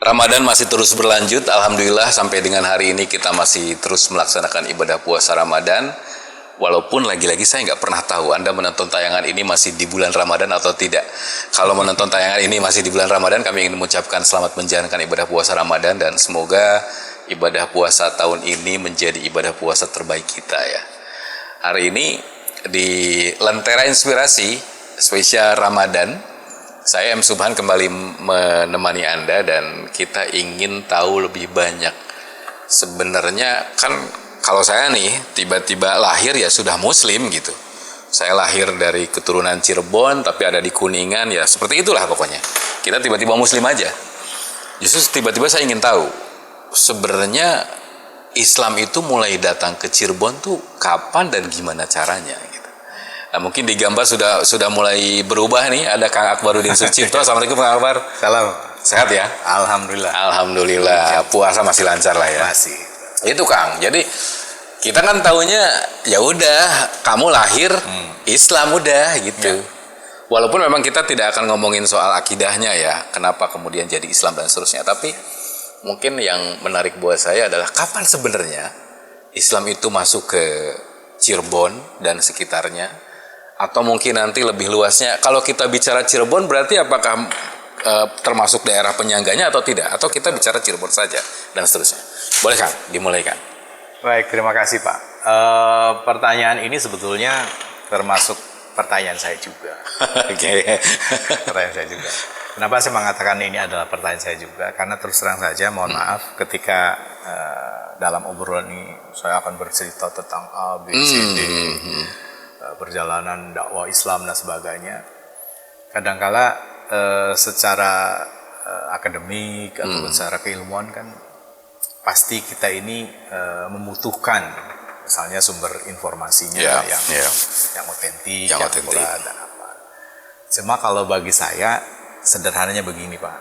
Ramadan masih terus berlanjut, alhamdulillah sampai dengan hari ini kita masih terus melaksanakan ibadah puasa Ramadan. Walaupun lagi-lagi saya nggak pernah tahu Anda menonton tayangan ini masih di bulan Ramadan atau tidak. Kalau menonton tayangan ini masih di bulan Ramadan, kami ingin mengucapkan selamat menjalankan ibadah puasa Ramadan dan semoga ibadah puasa tahun ini menjadi ibadah puasa terbaik kita ya. Hari ini di Lentera Inspirasi spesial Ramadan, saya M. Subhan kembali menemani Anda dan kita ingin tahu lebih banyak. Sebenarnya kan kalau saya nih tiba-tiba lahir ya sudah muslim gitu. Saya lahir dari keturunan Cirebon tapi ada di Kuningan ya seperti itulah pokoknya. Kita tiba-tiba muslim aja. Justru tiba-tiba saya ingin tahu sebenarnya Islam itu mulai datang ke Cirebon tuh kapan dan gimana caranya gitu. Nah, mungkin di gambar sudah mulai berubah nih. Ada Kang Akbarudin Sucipto. Assalamualaikum Kang Akbar. Salam. Sehat ya? Alhamdulillah. Alhamdulillah. Puasa masih lancar lah ya. Masih. Itu Kang. Jadi kita kan taunya ya udah kamu lahir Islam udah gitu. Ya. Walaupun memang kita tidak akan ngomongin soal akidahnya ya, kenapa kemudian jadi Islam dan seterusnya. Tapi mungkin yang menarik buat saya adalah kapan sebenarnya Islam itu masuk ke Cirebon dan sekitarnya, atau mungkin nanti lebih luasnya. Kalau kita bicara Cirebon berarti apakah termasuk daerah penyangganya atau tidak? Atau kita bicara Cirebon saja dan seterusnya. Boleh Kang, dimulai Kang. Baik, terima kasih Pak. Pertanyaan ini sebetulnya termasuk pertanyaan saya juga. Oke. Pertanyaan saya juga. Kenapa saya mengatakan ini adalah pertanyaan saya juga? Karena terus terang saja, mohon maaf, ketika dalam obrolan ini saya akan bercerita tentang A, B, C, D, perjalanan dakwah Islam dan sebagainya. Kadangkala secara akademik atau secara keilmuan kan pasti kita ini membutuhkan misalnya sumber informasinya yang otentik, yang akurat dan apa. Cuma kalau bagi saya sederhananya begini Pak,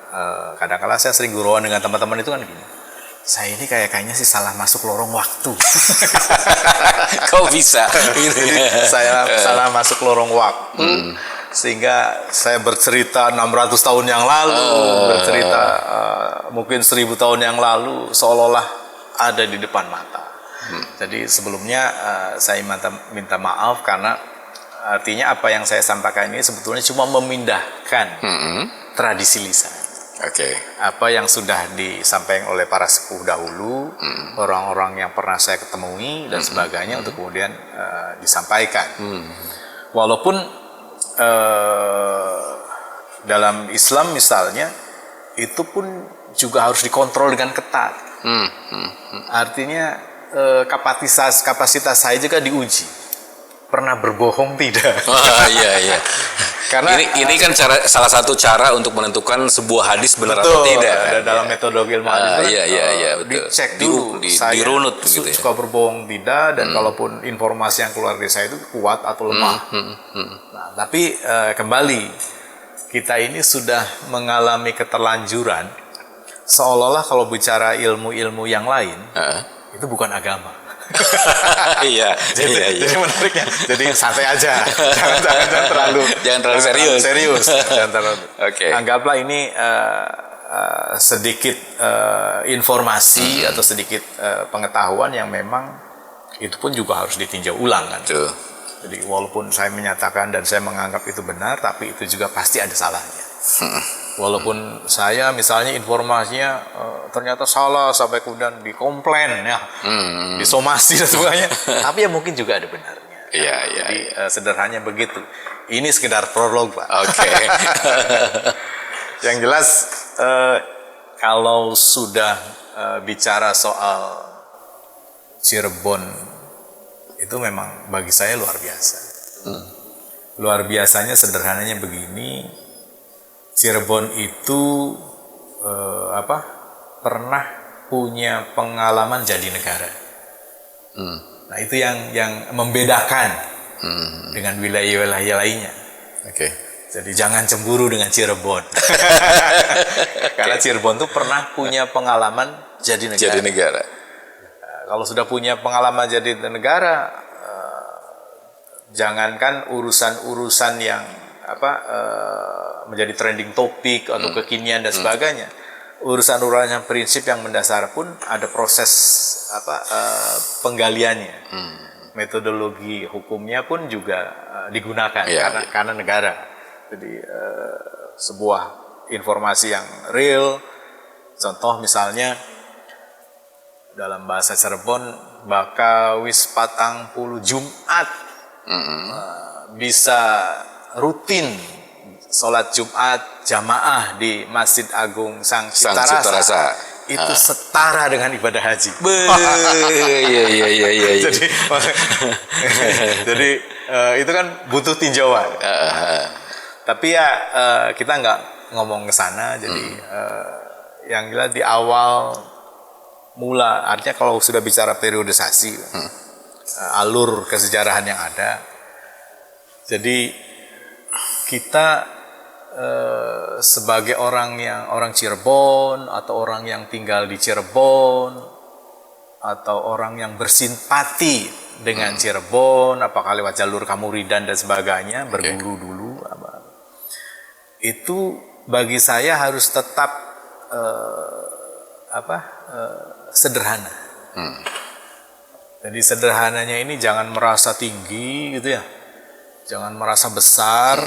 kadang-kala saya sering guruan dengan teman-teman itu kan gini, saya ini kayaknya sih salah masuk lorong waktu. Kok bisa? Saya salah masuk lorong waktu. Sehingga saya bercerita 600 tahun yang lalu, bercerita mungkin 1000 tahun yang lalu, seolah-olah ada di depan mata. Jadi sebelumnya saya minta maaf karena artinya apa yang saya sampaikan ini sebetulnya cuma memindahkan tradisi lisan. Apa yang sudah disampaikan oleh para sepuh dahulu, orang-orang yang pernah saya ketemui dan sebagainya untuk kemudian disampaikan. Walaupun dalam Islam misalnya itu pun juga harus dikontrol dengan ketat. Artinya kapasitas saya juga diuji. Pernah berbohong tidak? Iya. Karena ini kan salah satu cara untuk menentukan sebuah hadis benar atau tidak. Ada dalam metodologi ilmu hadis dicek dulu, dirunut gitu ya. Suka berbohong tidak, dan kalaupun informasi yang keluar dari saya itu kuat atau lemah. Nah, tapi kembali kita ini sudah mengalami keterlanjuran seolah-olah kalau bicara ilmu-ilmu yang lain itu bukan agama. Jadi menariknya. Jadi santai aja. Jangan terlalu serius. Anggaplah ini sedikit informasi atau sedikit pengetahuan yang memang itu pun juga harus ditinjau ulang kan. Jadi walaupun saya menyatakan dan saya menganggap itu benar, tapi itu juga pasti ada salahnya. Walaupun saya misalnya informasinya ternyata salah sampai kemudian dikomplain ya, disomasi dan sebagainya, tapi ya mungkin juga ada benarnya. Jadi sederhananya begitu. Ini sekedar prolog Pak. Yang jelas kalau sudah bicara soal Cirebon itu memang bagi saya luar biasa. Luar biasanya sederhananya begini. Cirebon itu pernah punya pengalaman jadi negara. Nah itu yang membedakan dengan wilayah-wilayah lainnya. Jadi jangan cemburu dengan Cirebon. Karena Cirebon itu pernah punya pengalaman jadi negara. Kalau sudah punya pengalaman jadi negara, jangankan urusan-urusan yang menjadi trending topik atau kekinian dan sebagainya, urusan prinsip yang mendasar pun ada proses penggaliannya. Metodologi hukumnya pun juga digunakan karena negara. Jadi sebuah informasi yang real. Contoh misalnya dalam bahasa Cirebon, baka wis patang puluh Jumat bisa rutin sholat Jumat jamaah di Masjid Agung Sang Citarasa. Itu setara dengan ibadah haji. Iya. Jadi itu kan butuh tinjauan. Tapi ya kita nggak ngomong ke sana. Jadi yang jelas di awal mula, artinya kalau sudah bicara periodisasi, alur kesejarahan yang ada. Jadi kita sebagai orang Cirebon atau orang yang tinggal di Cirebon atau orang yang bersimpati dengan Cirebon, apakah lewat jalur Kamuridan dan sebagainya, berguru dulu, itu bagi saya harus tetap sederhana. Jadi sederhananya ini jangan merasa tinggi gitu ya, jangan merasa besar,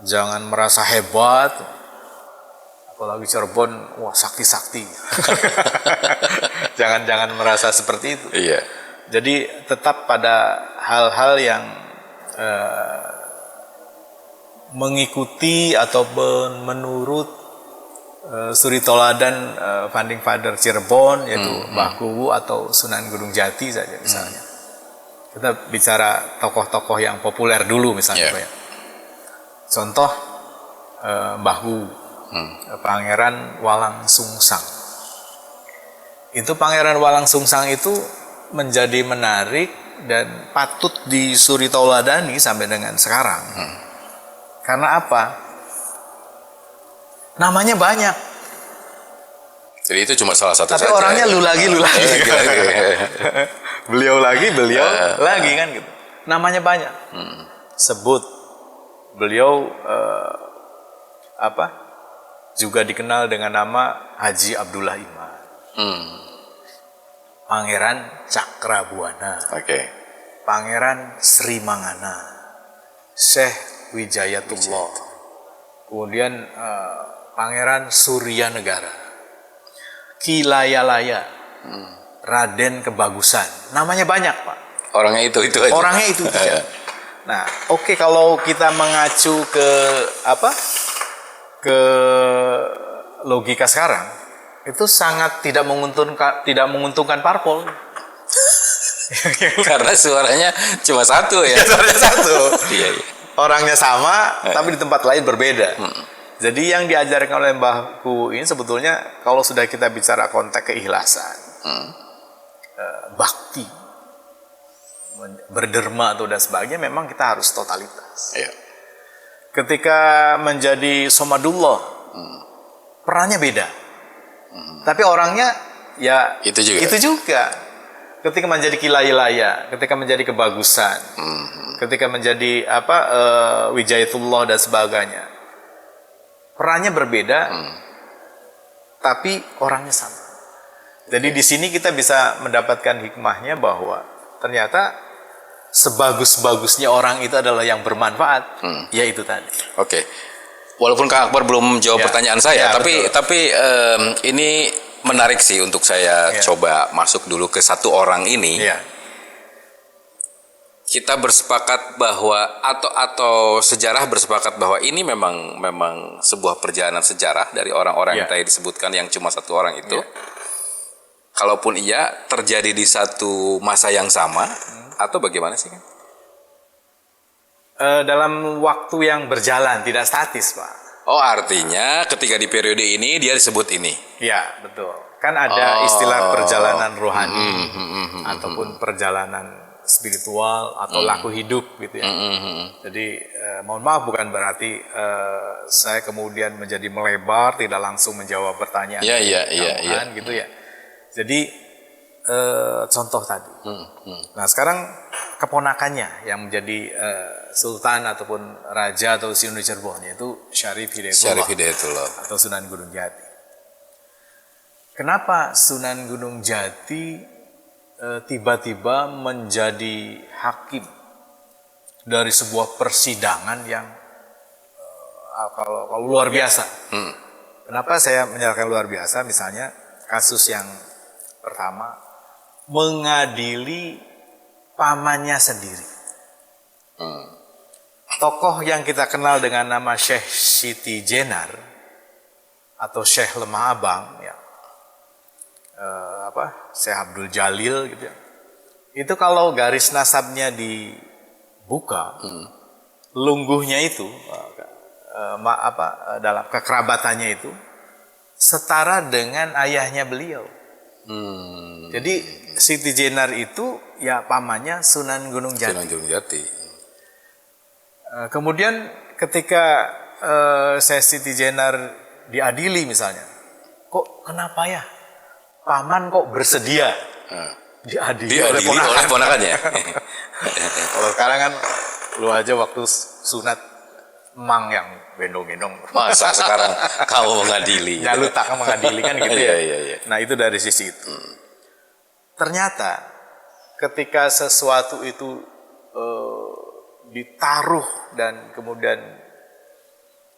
jangan merasa hebat, apalagi Cirebon, wah sakti. jangan merasa seperti itu. Iya. Jadi tetap pada hal-hal yang mengikuti ataupun menurut suri toladan founding father Cirebon, yaitu Mbah Kuwu atau Sunan Gunung Jati saja misalnya. Kita bicara tokoh-tokoh yang populer dulu misalnya. Contoh Mbah Kuwu, Pangeran Walang Sungsang. Itu Pangeran Walang Sungsang itu menjadi menarik dan patut disuri tauladani sampai dengan sekarang. Karena apa? Namanya banyak. Jadi itu cuma salah satu tapi saja. Orangnya lu lagi. beliau lagi kan gitu. Namanya banyak. Sebut. Beliau juga dikenal dengan nama Haji Abdullah Iman. Pangeran Cakrabuana. Pangeran Sri Mangana. Syekh Wijayatullah. Kemudian Pangeran Surya Negara, Kilayalaya, Raden Kebagusan. Namanya banyak, Pak. Orangnya itu aja. Orangnya itu aja. Nah, oke, kalau kita mengacu ke ke logika sekarang, itu sangat tidak menguntungkan parpol. Karena suaranya cuma satu ya. Suaranya satu. Iya. Orangnya sama, tapi di tempat lain berbeda. Jadi yang diajarkan oleh Mbah Kuwu ini sebetulnya kalau sudah kita bicara konteks keikhlasan, bakti, berderma atau dan sebagainya, memang kita harus totalitas. Ketika menjadi Somadullah, perannya beda. Tapi orangnya ya itu juga. Ketika menjadi Kilayalaya, ketika menjadi Kebagusan, ketika menjadi Wijayatullah dan sebagainya, perannya berbeda, tapi orangnya sama. Jadi di sini kita bisa mendapatkan hikmahnya bahwa ternyata sebagus-bagusnya orang itu adalah yang bermanfaat, yaitu tadi. Walaupun Kang Akbar belum menjawab pertanyaan saya, tapi ini menarik sih untuk saya coba masuk dulu ke satu orang ini. Kita bersepakat bahwa atau sejarah bersepakat bahwa ini memang sebuah perjalanan sejarah dari orang-orang yang tadi disebutkan yang cuma satu orang itu. Kalaupun iya terjadi di satu masa yang sama atau bagaimana sih kan? Dalam waktu yang berjalan, tidak statis, Pak. Oh, artinya ketika di periode ini dia disebut ini. Iya, betul. Kan ada istilah perjalanan rohani ataupun perjalanan spiritual atau laku hidup gitu ya. Jadi mohon maaf, bukan berarti saya kemudian menjadi melebar tidak langsung menjawab pertanyaan. Iya. Gitu ya. Jadi contoh tadi. Nah, sekarang keponakannya yang menjadi sultan ataupun raja atau Sinun Cirebon, yaitu Syarif Hidayatullah atau Sunan Gunung Jati. kenapa Sunan Gunung Jati tiba-tiba menjadi hakim dari sebuah persidangan yang kalau luar biasa. Kenapa saya menyatakan luar biasa? Misalnya kasus yang pertama, mengadili pamannya sendiri. Tokoh yang kita kenal dengan nama Syekh Siti Jenar atau Syekh Lemah Abang, ya, Syekh Abdul Jalil gitu ya. Itu kalau garis nasabnya dibuka, lungguhnya itu dalam kekerabatannya itu setara dengan ayahnya beliau. Jadi Siti Jenar itu ya pamannya Sunan Gunung Jati. Sunan Gunung Jati. Kemudian ketika Syekh Siti Jenar diadili misalnya, kok kenapa ya paman kok bersedia diadili oleh ponakannya? Kalau sekarang kan lu aja waktu sunat emang yang gendong-gendong. Masa sekarang kamu mengadili? Ya lu tak mengadili kan gitu ya. Iya. Nah itu dari sisi itu. Ternyata ketika sesuatu itu ditaruh dan kemudian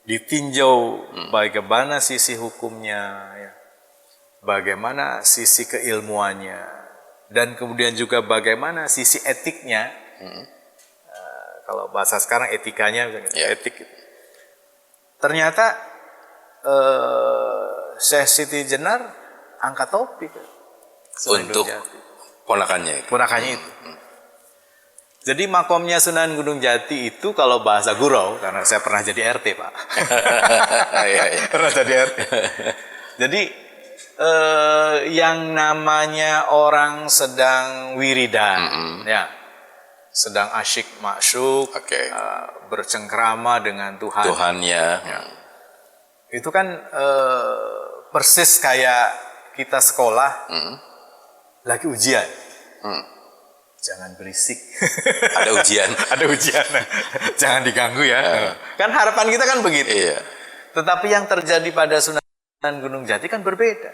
ditinjau bagaimana sisi hukumnya, ya, bagaimana sisi keilmuannya, dan kemudian juga bagaimana sisi etiknya. Kalau bahasa sekarang etikanya, etik. Ternyata Syekh Siti Jenar angkat topi untuk ponakannya itu. Jadi makomnya Sunan Gunung Jati itu kalau bahasa gurau, karena saya pernah jadi RT Pak. Pernah jadi RT. Jadi yang namanya orang sedang wiridan, ya, sedang asyik masyuk, bercengkrama dengan Tuhannya. Ya. Itu kan persis kayak kita sekolah lagi ujian. Jangan berisik. Ada ujian. Ada ujian. Jangan diganggu ya. Kan harapan kita kan begitu. Iya. Tetapi yang terjadi pada Sunan Gunung Jati kan berbeda.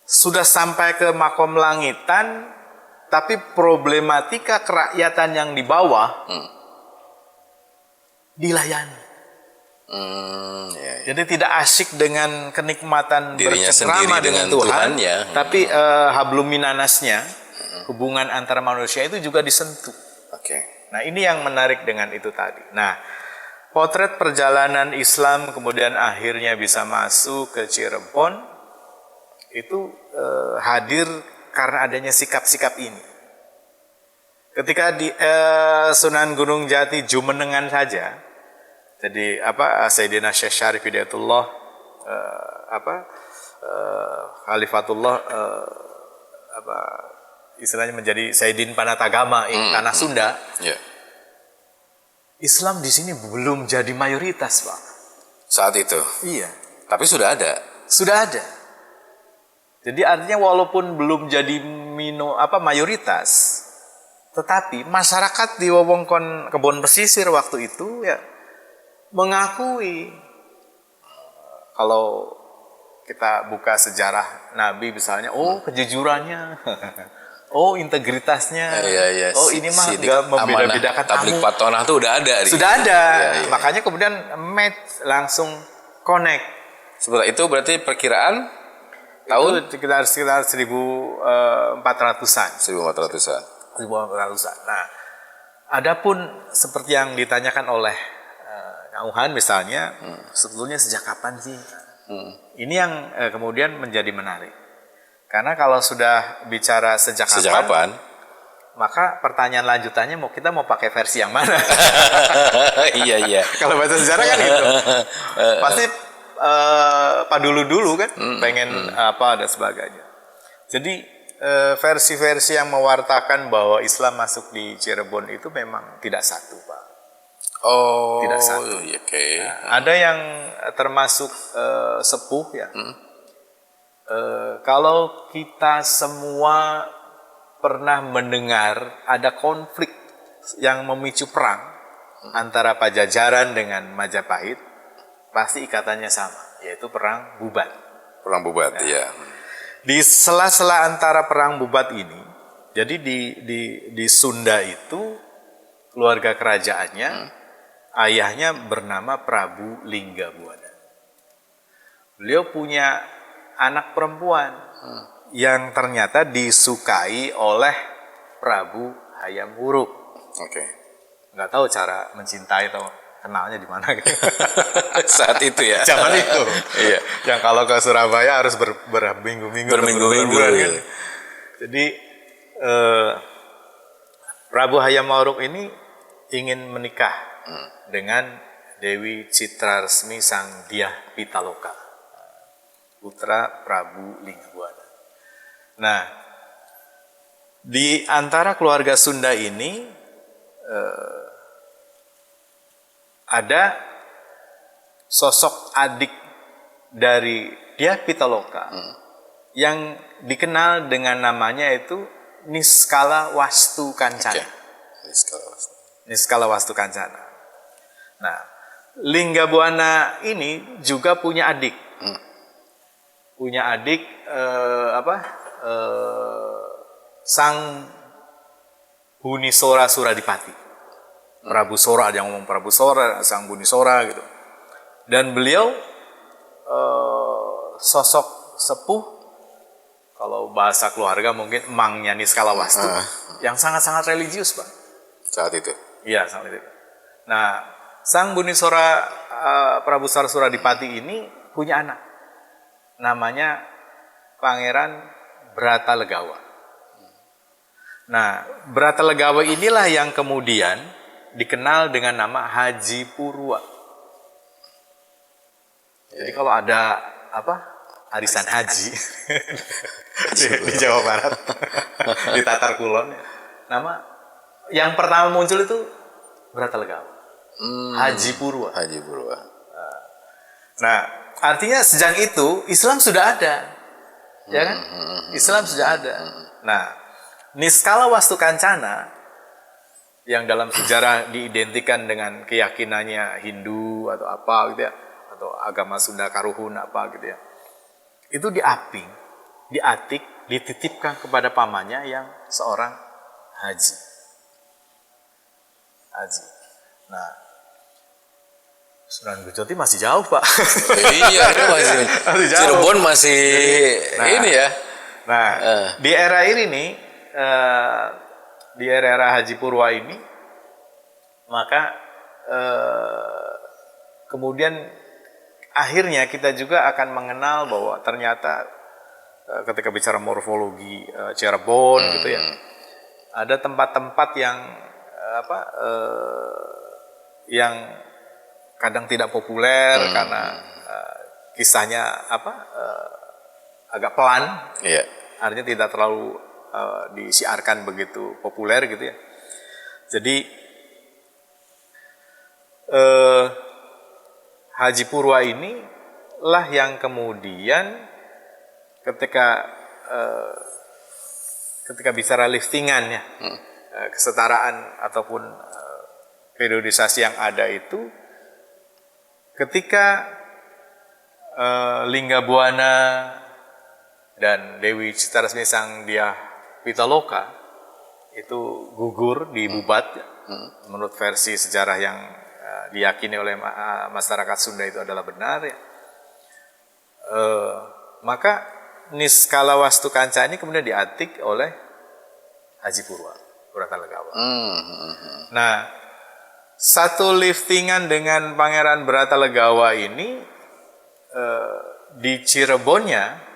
Sudah sampai ke makom langitan, tapi problematika kerakyatan yang di bawah dilayani. Jadi tidak asyik dengan kenikmatan dirinya bercengkrama dengan Tuhan, Tuhannya. tapi hablum minanasnya, hubungan antara manusia itu juga disentuh. Nah ini yang menarik dengan itu tadi. Nah potret perjalanan Islam kemudian akhirnya bisa masuk ke Cirebon itu hadir karena adanya sikap-sikap ini. Ketika di Sunan Gunung Jati Jumenengan saja, jadi Sayyidina Syekh Syarif Hidayatullah Khalifatullah istilahnya menjadi Sayyidin Panatagama tanah Sunda. Islam di sini belum jadi mayoritas, Pak. Saat itu. Iya. Tapi sudah ada. Sudah ada. Jadi artinya walaupun belum jadi mayoritas, tetapi masyarakat di wewengkon Kebon Pesisir waktu itu ya mengakui. Kalau kita buka sejarah Nabi misalnya, kejujurannya. Integritasnya. Iya. Ini mah nggak membeda-bedakan tamu. Tablik Patonah itu udah ada. Sudah ada. Iya. Makanya kemudian match langsung connect. Sebentar, itu berarti perkiraan tahun sekitar 1400-an. 1400-an. 1400-an. Nah, adapun seperti yang ditanyakan oleh Nauhan misalnya, sebetulnya sejak kapan sih? Ini yang kemudian menjadi menarik. Karena kalau sudah bicara sejak kapan, maka pertanyaan lanjutannya kita mau pakai versi yang mana? Iya. Kalau bahasa sejarah kan itu. Pasti dulu kan, pengen apa dan sebagainya. Jadi versi-versi yang mewartakan bahwa Islam masuk di Cirebon itu memang tidak satu, Pak. Tidak satu. Nah, ada yang termasuk sepuh ya. Kalau kita semua pernah mendengar ada konflik yang memicu perang antara Pajajaran dengan Majapahit, pasti ikatannya sama, yaitu perang Buban. Perang Bubat, ya. Di sela-sela antara perang Bubat ini, jadi di Sunda itu keluarga kerajaannya, ayahnya bernama Prabu Linggabuana. Beliau punya anak perempuan yang ternyata disukai oleh Prabu Hayam Wuruk. Oke. Nggak tahu cara mencintai atau kenalnya di mana gitu. Saat itu ya. Zaman itu. Iya. Yang kalau ke Surabaya harus berminggu-minggu. Berminggu-minggu. berbulan-bulan kan. Jadi Prabu Hayam Wuruk ini ingin menikah dengan Dewi Citraresmi Sang Dyah Pitaloka, putra Prabu Linggabuana. Nah, di antara keluarga Sunda ini ada sosok adik dari Dyah Pitaloka yang dikenal dengan namanya itu Niskala Wastu Kancana. Niskala Wastu Kancana. Nah, Linggabuana ini juga punya adik. Punya adik Sang Bunisora Suradipati. Prabu Sora, yang ngomong Prabu Sora, Sang Bunisora gitu. Dan beliau sosok sepuh, kalau bahasa keluarga mungkin emangnya Niskala Wastu, yang sangat-sangat religius, Pak. Saat itu. Iya, saat itu. Nah, Sang Bunisora Prabu Sora Suradipati ini punya anak. Namanya Pangeran Bratalegawa. Nah, Bratalegawa inilah yang kemudian dikenal dengan nama Haji Purwa. Jadi kalau ada arisan haji di Jawa Barat, di Tatar Kulon, nama yang pertama muncul itu Bratalegawa. Haji Purwa. Haji Purwa. Nah, artinya sejak itu Islam sudah ada. Ya kan? Islam sudah ada. Nah, Niskala Wastu Kancana yang dalam sejarah diidentikan dengan keyakinannya Hindu atau apa gitu ya, atau agama Sunda Karuhun apa gitu ya. Itu diaping, diatik, dititipkan kepada pamannya yang seorang haji. Nah, Sunan Gujoti masih jauh, Pak. Iya, itu masih jauh. Cirebon masih ini ya. Nah, di era ini nih, di era Haji Purwa ini, maka kemudian akhirnya kita juga akan mengenal bahwa ternyata ketika bicara morfologi Cirebon gitu ya, ada tempat-tempat yang kadang tidak populer karena kisahnya agak pelan, artinya tidak terlalu disiarkan begitu populer gitu ya. Jadi Haji Purwa ini lah yang kemudian ketika bicara liftingan ya, kesetaraan ataupun periodisasi yang ada itu, ketika Linggabuana dan Dewi Citraresmi Sang Dyah Pitaloka itu gugur di Bubat, menurut versi sejarah yang diyakini oleh masyarakat Sunda itu adalah benar ya. Maka Niskala Wastu Kancana ini kemudian diatik oleh Haji Purwa, Bratalegawa. Nah, satu liftingan dengan Pangeran Bratalegawa ini di Cirebonnya,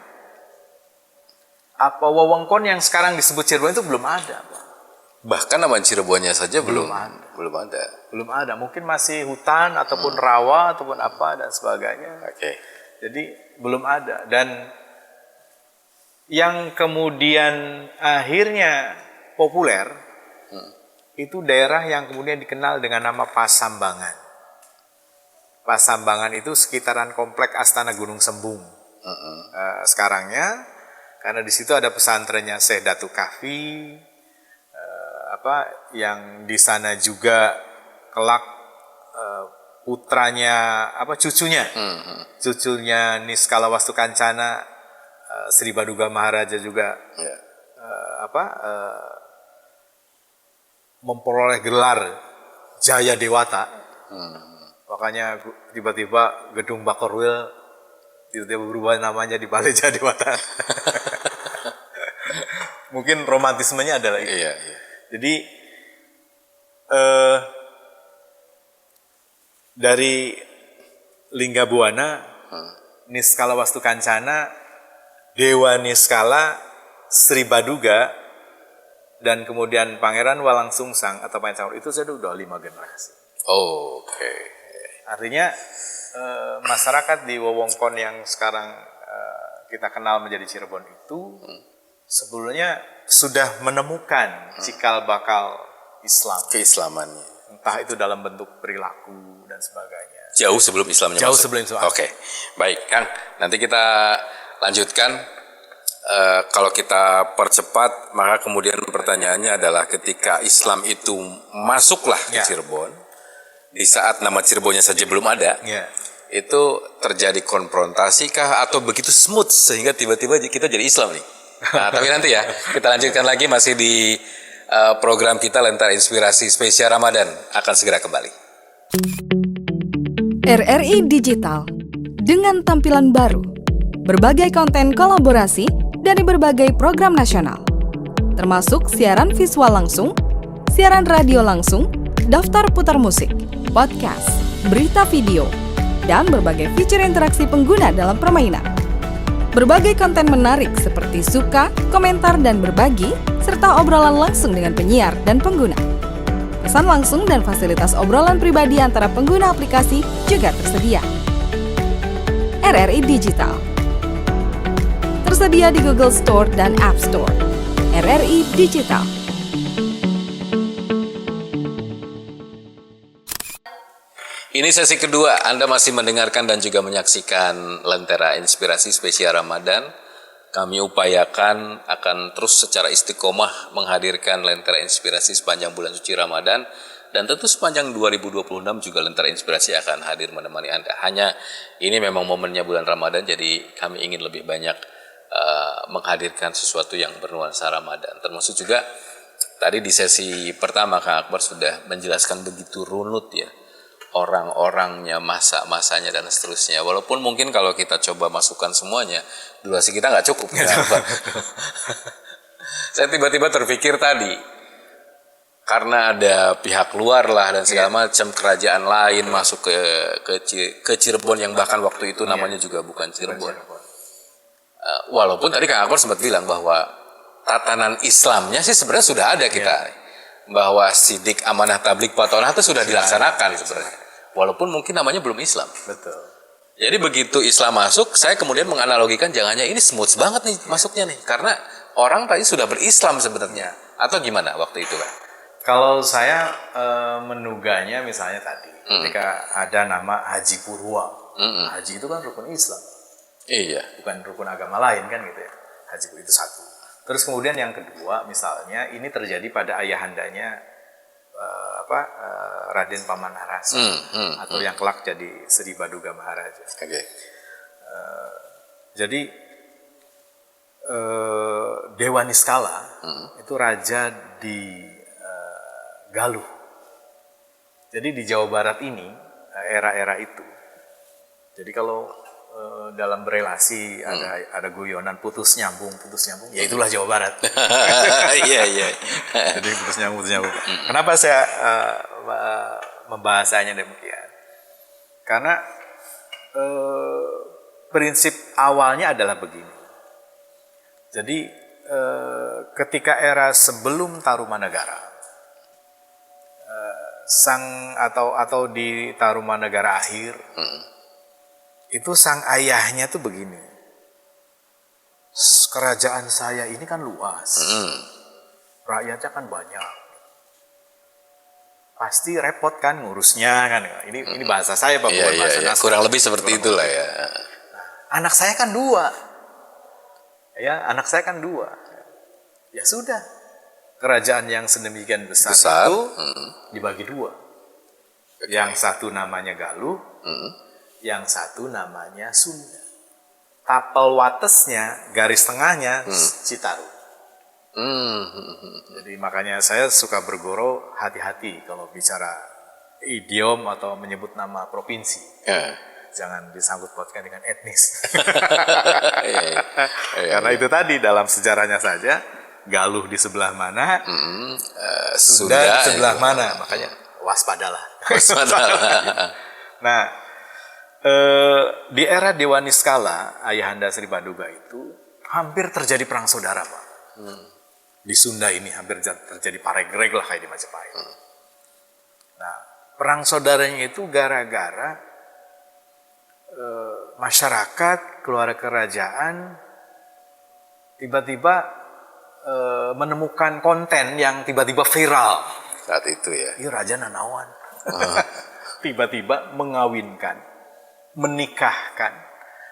apa wewengkon yang sekarang disebut Cirebon itu belum ada, Pak. Bahkan nama Cirebonnya saja belum ada. Belum ada. Mungkin masih hutan ataupun rawa ataupun apa dan sebagainya. Oke. Jadi belum ada. Dan yang kemudian akhirnya populer itu daerah yang kemudian dikenal dengan nama Pasambangan. Pasambangan itu sekitaran komplek Astana Gunung Sembung. Sekarangnya, karena di situ ada pesantrennya Syekh Datu Kahfi, yang di sana juga kelak putranya cucunya Niskala Wastukancana, Sri Baduga Maharaja juga memperoleh gelar Jaya Dewata. Makanya tiba-tiba gedung Bakorwil tiba-tiba berubah namanya di Balai Jaya Dewata. Mungkin romantismenya adalah itu. Iya. Jadi dari Linggabuana, Niskala Wastukancana, Dewa Niskala, Sri Baduga, dan kemudian Pangeran Walangsungsang atau Pangeran itu sudah 5 generasi. Oke. Artinya masyarakat di wewengkon yang sekarang kita kenal menjadi Cirebon itu sebelumnya sudah menemukan cikal bakal Islam. Keislamannya. Entah itu dalam bentuk perilaku dan sebagainya. Jauh sebelum Islamnya Jauh masuk. sebelum Islam. Oke. Baik, Kang. Nanti kita lanjutkan. Kalau kita percepat, maka kemudian pertanyaannya adalah ketika Islam itu masuklah ke Cirebon, di saat nama Cirebonnya saja belum ada, itu terjadi konfrontasi kah atau begitu smooth sehingga tiba-tiba kita jadi Islam nih? Nah, tapi nanti ya, kita lanjutkan lagi masih di program kita Lentera Inspirasi Spesial Ramadan akan segera kembali. RRI Digital dengan tampilan baru, berbagai konten kolaborasi dari berbagai program nasional, termasuk siaran visual langsung, siaran radio langsung, daftar putar musik, podcast, berita video, dan berbagai fitur interaksi pengguna dalam permainan. Berbagai konten menarik seperti suka, komentar, dan berbagi, serta obrolan langsung dengan penyiar dan pengguna. Pesan langsung dan fasilitas obrolan pribadi antara pengguna aplikasi juga tersedia. RRI Digital tersedia di Google Store dan App Store. RRI Digital. Ini sesi kedua, Anda masih mendengarkan dan juga menyaksikan Lentera Inspirasi Spesial Ramadan. Kami upayakan akan terus secara istiqomah menghadirkan Lentera Inspirasi sepanjang bulan suci Ramadan. Dan tentu sepanjang 2026 juga Lentera Inspirasi akan hadir menemani Anda. Hanya ini memang momennya bulan Ramadan, jadi kami ingin lebih banyak menghadirkan sesuatu yang bernuansa Ramadan. Termasuk juga tadi di sesi pertama Kang Akbar sudah menjelaskan begitu runut ya orang-orangnya, masa-masanya dan seterusnya. Walaupun mungkin kalau kita coba masukkan semuanya, durasi kita nggak cukup. Ya. Saya tiba-tiba terpikir tadi, karena ada pihak luar lah dan segala macam kerajaan lain masuk ke Cirebon yang bahkan waktu itu namanya juga bukan Cirebon. Walaupun tadi Kang Akbar sempat bilang bahwa tatanan Islamnya sih sebenarnya sudah ada kita. Bahwa sidik amanah tabligh patonah itu sudah dilaksanakan sebenarnya. Walaupun mungkin namanya belum Islam. Betul. Jadi begitu Islam masuk, saya kemudian menganalogikan jangannya ini smooth banget nih masuknya nih. Karena orang tadi sudah berislam sebenarnya. Atau gimana waktu itu Pak? Kalau saya menuganya misalnya tadi, ketika ada nama Haji Purwa. Haji itu kan rukun Islam. Iya. Bukan rukun agama lain kan gitu ya. Haji itu satu. Terus kemudian yang kedua misalnya ini terjadi pada ayahandanya Raden Pamanarasa atau yang kelak jadi Sri Baduga Maharaja. Oke. Jadi Dewa Niskala itu raja di Galuh. Jadi di Jawa Barat ini era-era itu. Jadi kalau dalam berelasi ada guyonan putus nyambung, ya itulah Jawa Barat. Iya. Jadi putus nyambung. Kenapa saya membahasanya demikian? Karena prinsip awalnya adalah begini. Jadi ketika era sebelum Tarumanagara, atau di Tarumanagara akhir. Itu sang ayahnya tuh begini, kerajaan saya ini kan luas, rakyatnya kan banyak, pasti repot kan ngurusnya kan. Ini bahasa saya Pak, bukan bahasa Nasr. Kurang lebih seperti itulah ya. Anak saya kan dua, ya sudah, kerajaan yang sedemikian besar. Itu dibagi dua. Yang satu namanya Galuh, yang satu namanya Sunda. Tapel watesnya, garis tengahnya Citarum. Jadi makanya saya suka bergurau hati-hati kalau bicara idiom atau menyebut nama provinsi. Jangan disangkut pautkan dengan etnis. Karena itu tadi dalam sejarahnya saja, Galuh di sebelah mana, Sunda di sebelah mana, makanya waspadalah. Nah, di era Dewa Niskala, Ayahanda Sri Baduga itu hampir terjadi perang saudara, Pak. Di Sunda ini hampir terjadi paregreg lah kayak di Majapahit. Nah, perang saudaranya itu gara-gara masyarakat, keluarga kerajaan tiba-tiba menemukan konten yang tiba-tiba viral. Saat itu ya. Iya, Raja Nanawan. Tiba-tiba mengawinkan, menikahkan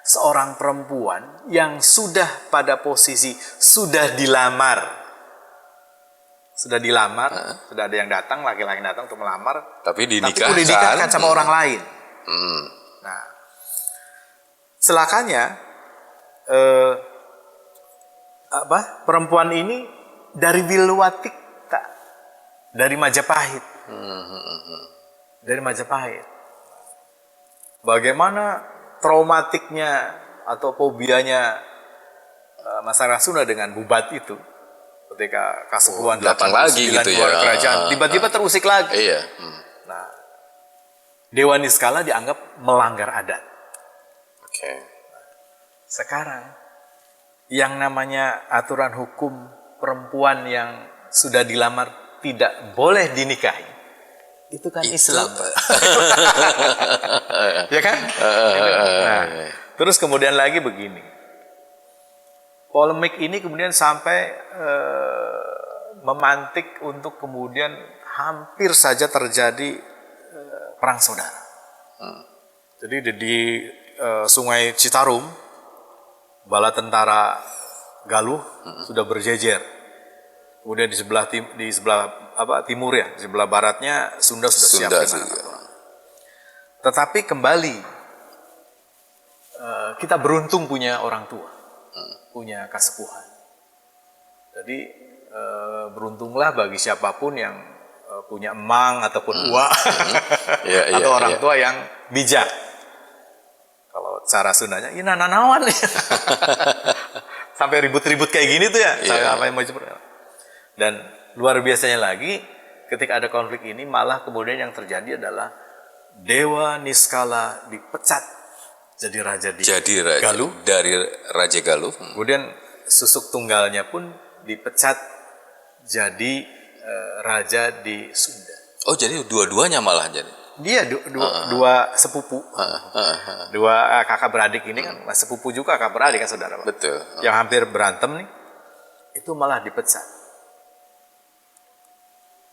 seorang perempuan yang sudah pada posisi sudah dilamar. Sudah ada yang datang, laki-laki datang untuk melamar. Tapi udah dinikahkan sama orang lain. Nah, celakanya perempuan ini dari Wilwatikta, dari Majapahit. Dari Majapahit. Bagaimana traumatiknya atau fobianya masyarakat Sunda dengan Bubat itu ketika Kasepuhan datang lagi gitu ya. Kerajaan tiba-tiba terusik lagi. Iya. Nah, Dewa Niskala dianggap melanggar adat. Oke. Sekarang yang namanya aturan hukum perempuan yang sudah dilamar tidak boleh dinikahi, itu kan Islam. Ya kan? Nah, terus kemudian lagi begini. Polemik ini kemudian sampai memantik untuk kemudian hampir saja terjadi perang saudara. Jadi di Sungai Citarum, bala tentara Galuh sudah berjejer. Kemudian di sebelah timur ya, di sebelah baratnya Sunda sudah siap. Tetapi kembali kita beruntung punya orang tua, punya kasepuhan. Jadi beruntunglah bagi siapapun yang punya emang ataupun uak atau orang tua yang bijak. Kalau cara Sundanya, ini nanawan nih. Sampai ribut-ribut kayak gini tuh ya. Dan luar biasanya lagi, ketika ada konflik ini, malah kemudian yang terjadi adalah Dewa Niskala dipecat jadi raja di Galuh. Dari Raja Galuh. Kemudian susuk tunggalnya pun dipecat jadi raja di Sunda. Oh, jadi dua-duanya malah jadi. Dia dua sepupu, dua kakak beradik ini kan, sepupu juga kakak beradik kan saudara. Betul. Yang hampir berantem nih, itu malah dipecat.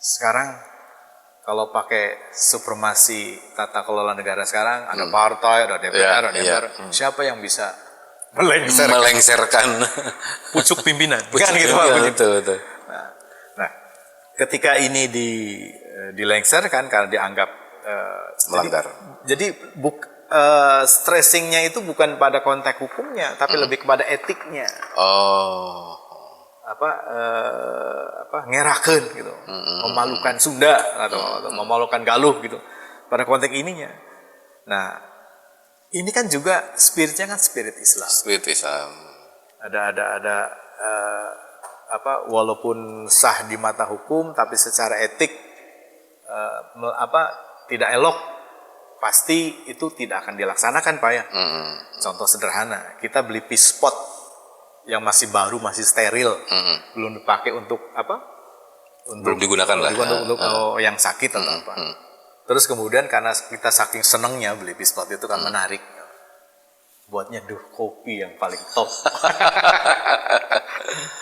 Sekarang kalau pakai supremasi tata kelola negara sekarang, ada partai, ada DPR, ada MPR, siapa yang bisa melengsarkan pucuk pimpinan? Kan gitu, betul. Nah, ketika ini dilengserkan karena dianggap melanggar. Jadi stressingnya itu bukan pada konteks hukumnya, tapi lebih kepada etiknya. Ngerakeun gitu, memalukan Sunda atau memalukan Galuh gitu pada konteks ininya. Nah, ini kan juga spiritnya kan spirit Islam. Spirit Islam. Ada walaupun sah di mata hukum, tapi secara etik tidak elok, pasti itu tidak akan dilaksanakan, Pak ya. Contoh sederhana, kita beli pispot yang masih baru, masih steril, belum dipakai untuk belum digunakan lah. Untuk yang sakit atau apa. Terus kemudian karena kita saking senengnya beli pispot itu kan menarik, buat nyeduh kopi yang paling top.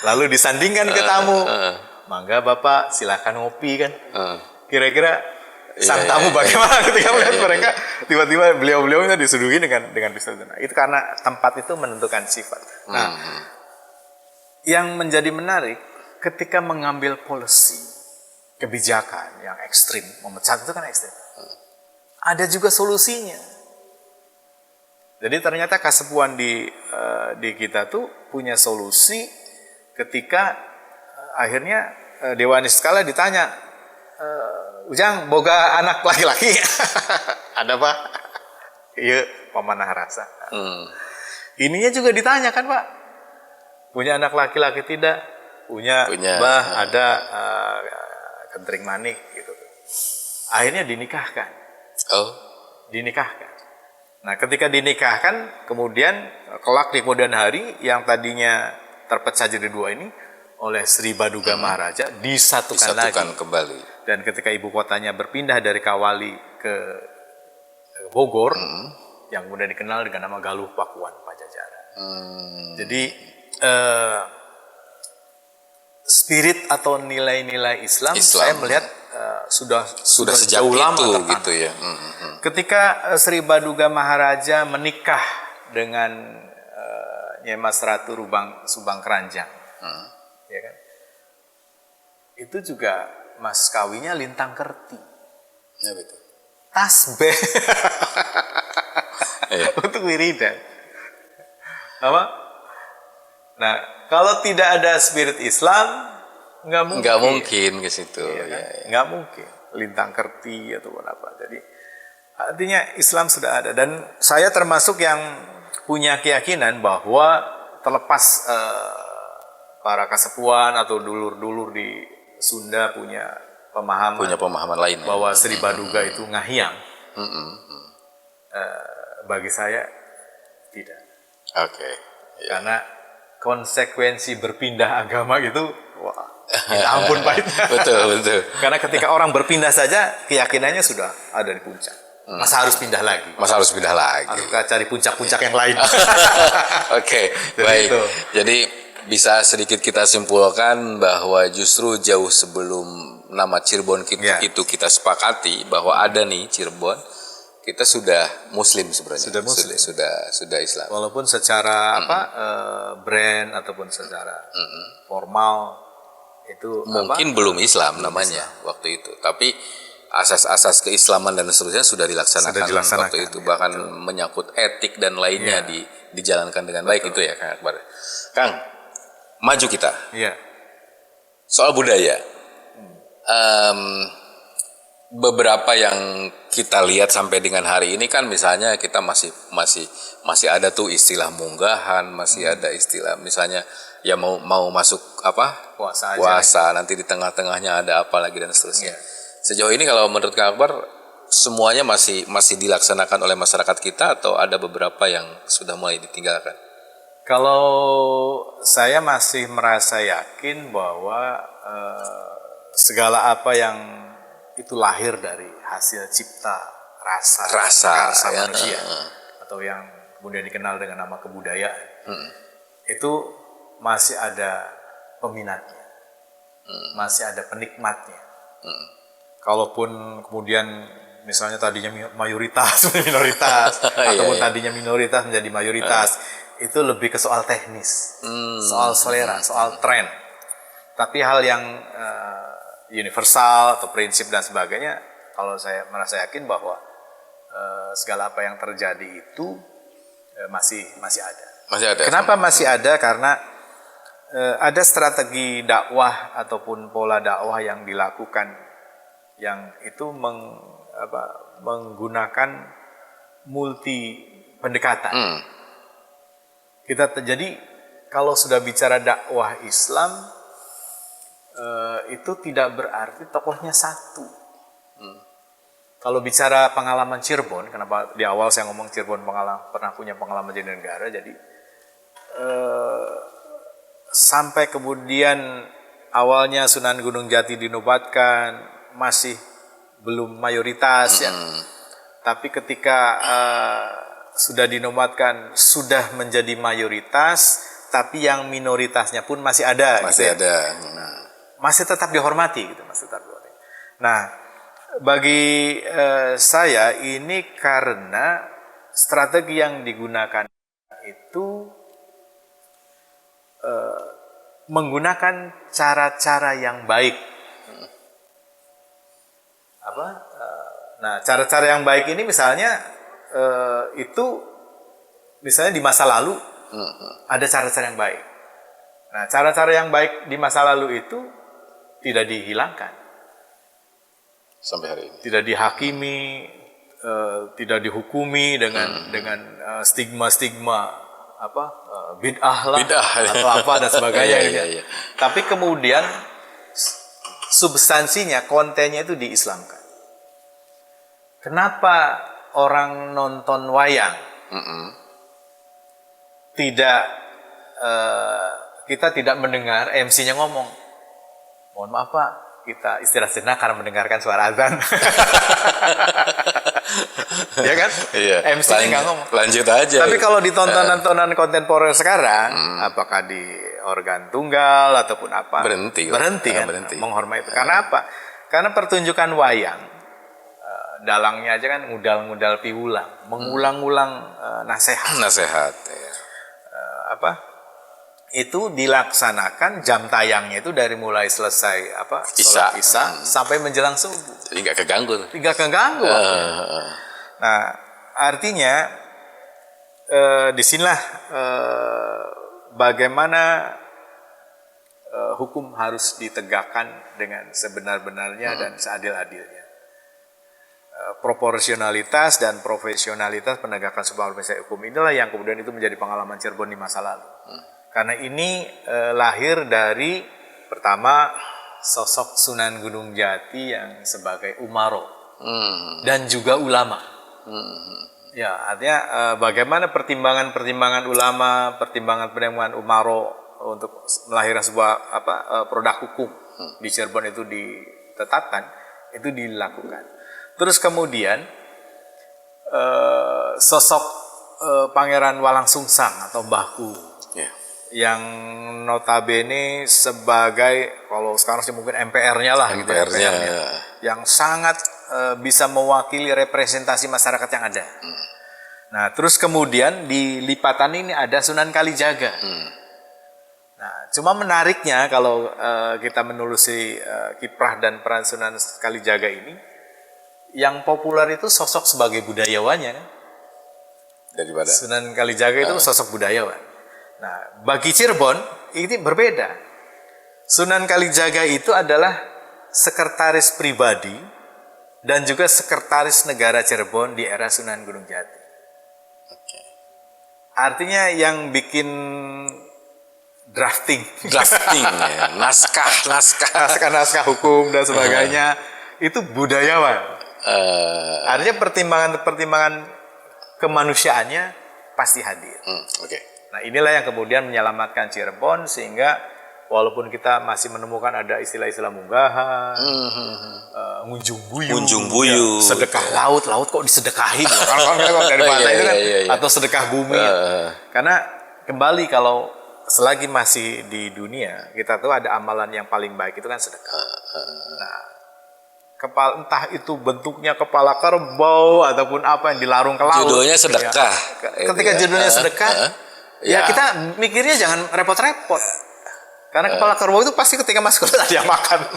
Lalu disandingkan ke tamu, mangga Bapak silakan ngopi kan. Kira-kira sang tamu bagaimana ketika melihat mereka tiba-tiba beliau-beliaunya disuduhi dengan pistol itu. Nah, itu karena tempat itu menentukan sifat. Nah, yang menjadi menarik ketika mengambil policy kebijakan yang ekstrim, memecat itu kan ekstrim. ada juga solusinya. Jadi ternyata kasepuan di kita tuh punya solusi ketika akhirnya Dewa Niskala ditanya, Ujang boga anak laki-laki? Ada Pak? Iya, Pamanah Rasa. Ininya juga ditanya kan Pak? Punya anak laki-laki tidak? Punya. Bah, ada Kentring Manik gitu. Akhirnya dinikahkan. Oh. Dinikahkan. Nah, ketika dinikahkan, kemudian kelak di kemudian hari yang tadinya terpecah jadi dua ini oleh Sri Baduga Maharaja disatukan lagi kembali. Dan ketika ibu kotanya berpindah dari Kawali ke Bogor, yang kemudian dikenal dengan nama Galuh Pakuan Pajajaran. Jadi spirit atau nilai-nilai Islam saya melihat sudah sejak jauh lama itu tertanam. gitu ya. Ketika Sri Baduga Maharaja menikah dengan Nyai Mas Ratu Subang Keranjang, ya kan? Itu juga mas kawinnya Lintang Kerti. Ya betul. Tasbih Iya. untuk wiridan. Apa? Nah, kalau tidak ada spirit Islam, nggak mungkin ke situ. Iya kan? Ya. Nggak mungkin. Lintang Kerti ataupun apa. Jadi artinya Islam sudah ada. Dan saya termasuk yang punya keyakinan bahwa terlepas para kasepuan atau dulur-dulur di Sunda punya pemahaman lain bahwa Sri Baduga itu ngahiang. Bagi saya tidak. Oke. Ya. Karena konsekuensi berpindah agama itu, wah, minta ampun pahitnya. Betul. Karena ketika orang berpindah saja, keyakinannya sudah ada di puncak. Masa harus pindah lagi? Harus pindah lagi. Harus kita cari puncak-puncak yang lain. Oke, Jadi baik. itu. Jadi bisa sedikit kita simpulkan bahwa justru jauh sebelum nama Cirebon itu kita sepakati bahwa ada nih Cirebon, kita sudah Muslim sebenarnya. Sudah Muslim. Sudah Islam. Walaupun secara brand ataupun secara formal itu Mungkin belum Islam namanya waktu itu, tapi asas-asas keislaman dan seterusnya sudah dilaksanakan waktu itu, bahkan menyangkut etik dan lainnya dijalankan dengan baik. Itu ya Kang Akbar. Kang, maju kita. Iya. Soal budaya, beberapa yang kita lihat sampai dengan hari ini kan, misalnya kita masih ada tuh istilah munggahan, masih ada istilah misalnya ya mau masuk apa puasa nanti di tengah-tengahnya ada apa lagi dan seterusnya. Sejauh ini kalau menurut Kang Akbar semuanya masih dilaksanakan oleh masyarakat kita atau ada beberapa yang sudah mulai ditinggalkan? Kalau saya masih merasa yakin bahwa segala apa yang itu lahir dari hasil cipta rasa manusia atau yang kemudian dikenal dengan nama kebudayaan, itu masih ada peminatnya, masih ada penikmatnya. Kalaupun kemudian misalnya tadinya mayoritas menjadi minoritas ataupun tadinya minoritas menjadi mayoritas, itu lebih ke soal teknis, soal selera, soal tren. Tapi hal yang universal atau prinsip dan sebagainya, kalau saya merasa yakin bahwa segala apa yang terjadi itu masih ada. Masih ada. Kenapa masih ada? Karena ada strategi dakwah ataupun pola dakwah yang dilakukan yang itu menggunakan multi pendekatan. Jadi kalau sudah bicara dakwah Islam, itu tidak berarti tokohnya satu. Kalau bicara pengalaman Cirebon, kenapa di awal saya ngomong Cirebon pernah punya pengalaman jadi negara, jadi sampai kemudian awalnya Sunan Gunung Jati dinobatkan masih belum mayoritas ya, tapi ketika sudah dinobatkan sudah menjadi mayoritas, tapi yang minoritasnya pun masih ada. Masih tetap dihormati gitu, Nah, bagi saya ini karena strategi yang digunakan itu menggunakan cara-cara yang baik. Nah, cara-cara yang baik ini misalnya itu misalnya di masa lalu ada cara-cara yang baik. Nah, cara-cara yang baik di masa lalu itu tidak dihilangkan, Sampai hari ini. tidak dihakimi, tidak dihukumi dengan stigma-stigma bid'ah lah Bid'ah. atau apa dan sebagainya. Iya, gitu. iya, iya. Tapi kemudian substansinya, kontennya itu diislamkan. Kenapa orang nonton wayang kita tidak mendengar MC-nya ngomong, mohon maaf Pak, kita istirahat sejenak karena mendengarkan suara azan. Ya kan? Iya. MC-nya nggak ngomong. Lanjut aja. Tapi kalau di tontonan kontemporer sekarang, apakah di organ tunggal ataupun apa, Berhenti kok. berhenti kan, Berhenti. menghormati. Karena apa? Karena pertunjukan wayang, dalangnya aja kan ngudal-ngudal piwulang, mengulang-ulang nasihat. Nasihat. Ya. Itu dilaksanakan jam tayangnya itu dari mulai selesai sholat Isya sampai menjelang subuh. Jadi nggak keganggu. Tidak keganggu. Nah, artinya disinilah bagaimana hukum harus ditegakkan dengan sebenar-benarnya dan seadil-adilnya. Proporsionalitas dan profesionalitas penegakan sebuah organisasi hukum inilah yang kemudian itu menjadi pengalaman Cirebon di masa lalu. Karena ini lahir dari pertama sosok Sunan Gunung Jati yang sebagai umaro dan juga ulama. Ya, artinya bagaimana pertimbangan ulama, pertimbangan umaro untuk melahirkan sebuah produk hukum di Cirebon itu ditetapkan, itu dilakukan. Terus kemudian sosok Pangeran Walang Sungsang atau Mbah Ku yang notabene sebagai, kalau sekarang sih mungkin MPR-nya lah, MPR-nya. Yang sangat bisa mewakili representasi masyarakat yang ada. Nah, terus kemudian di lipatan ini ada Sunan Kalijaga. Nah, cuma menariknya kalau kita menelusuri kiprah dan peran Sunan Kalijaga ini, yang populer itu sosok sebagai budayawannya kan? Daripada Sunan Kalijaga itu sosok budayawan. Nah, bagi Cirebon ini berbeda. Sunan Kalijaga itu adalah sekretaris pribadi dan juga sekretaris negara Cirebon di era Sunan Gunung Jati. Artinya yang bikin drafting ya. naskah hukum dan sebagainya itu budayawan. Artinya pertimbangan kemanusiaannya pasti hadir. Nah, inilah yang kemudian menyelamatkan Cirebon sehingga walaupun kita masih menemukan ada istilah-istilah munggahan, ngunjung buyu, sedekah laut kok disedekahin, kalau dari bahasa itu kan, atau sedekah bumi. Karena kembali kalau selagi masih di dunia, kita tahu ada amalan yang paling baik itu kan sedekah. Nah, entah itu bentuknya kepala kerbau ataupun apa yang dilarung ke laut. Judulnya sedekah. Ketika judulnya sedekah, ya kita mikirnya jangan repot-repot. Karena kepala kerbau itu pasti ketika masuk ke laut dia makan.